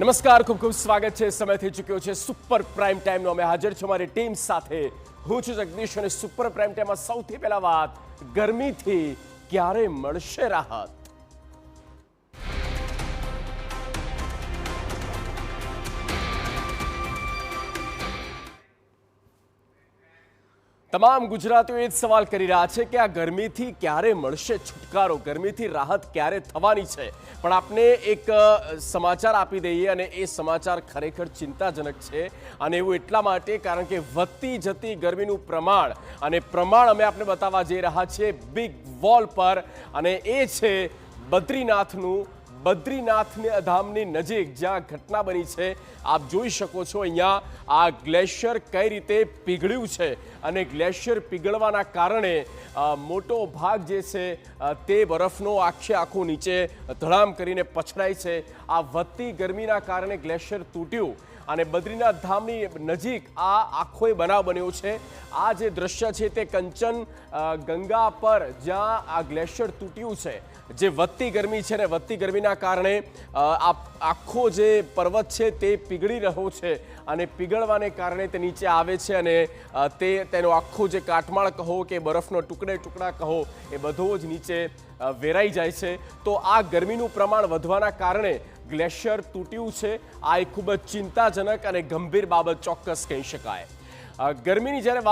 નમસ્કાર, ખૂબ ખૂબ સ્વાગત છે. સમય થઈ ચૂક્યો છે સુપર પ્રાઇમ ટાઈમનો. અમે હાજર છે અમારી ટીમ સાથે. હું છું જગદીશ અને સુપર પ્રાઇમ ટાઈમમાં સૌથી પહેલા વાત ગરમીથી ક્યારે મળશે રાહત. તમામ ગુજરાતીઓ એ જ સવાલ કરી રહ્યા છે કે આ ગરમીથી ક્યારે મળશે છુટકારો, ગરમીથી રાહત ક્યારે થવાની છે. પણ આપને એક સમાચાર આપી દઈએ અને એ સમાચાર ખરેખર ચિંતાજનક છે. અને એવું એટલા માટે કારણ કે વધતી જતી ગરમીનું પ્રમાણ અમે આપને બતાવવા જઈ રહ્યા છીએ બિગ વોલ પર, અને એ છે બદ્રીનાથ ધામની નજીક જ્યાં ઘટના બની છે. આપ જોઈ શકો છો અહીંયા આ ગ્લેશિયર કઈ રીતે પીગળ્યું છે, અને ગ્લેશિયર પીગળવાના કારણે મોટો ભાગ જે છે તે બરફનો આખો નીચે ધડામ કરીને પછડાય છે. આ વધતી ગરમીના કારણે ગ્લેશિયર તૂટ્યું અને બદ્રીનાથ ધામની નજીક આ આખો બનાવ બન્યો છે. આ જે દ્રશ્ય છે તે કંચન ગંગા પર જ્યાં આ ગ્લેશિયર તૂટ્યું છે, જે વધતી ગરમી છે ને વધતી ગરમીના કારણે આખો જે પર્વત છે તે પીગળી રહ્યો છે, અને પીગળવાને કારણે તે નીચે આવે છે અને તેનો આખો જે કાટમાળ કહો કે બરફનો ટુકડા કહો એ બધો જ નીચે વેરાઈ જાય છે. તો આ ગરમીનું પ્રમાણ વધવાના કારણે ગ્લેશિયર તૂટ્યું છે. આ એક ખૂબ જ ચિંતાજનક અને ગંભીર બાબત ચોક્કસ કહી શકાય. ગરમીની જ્યારે વાત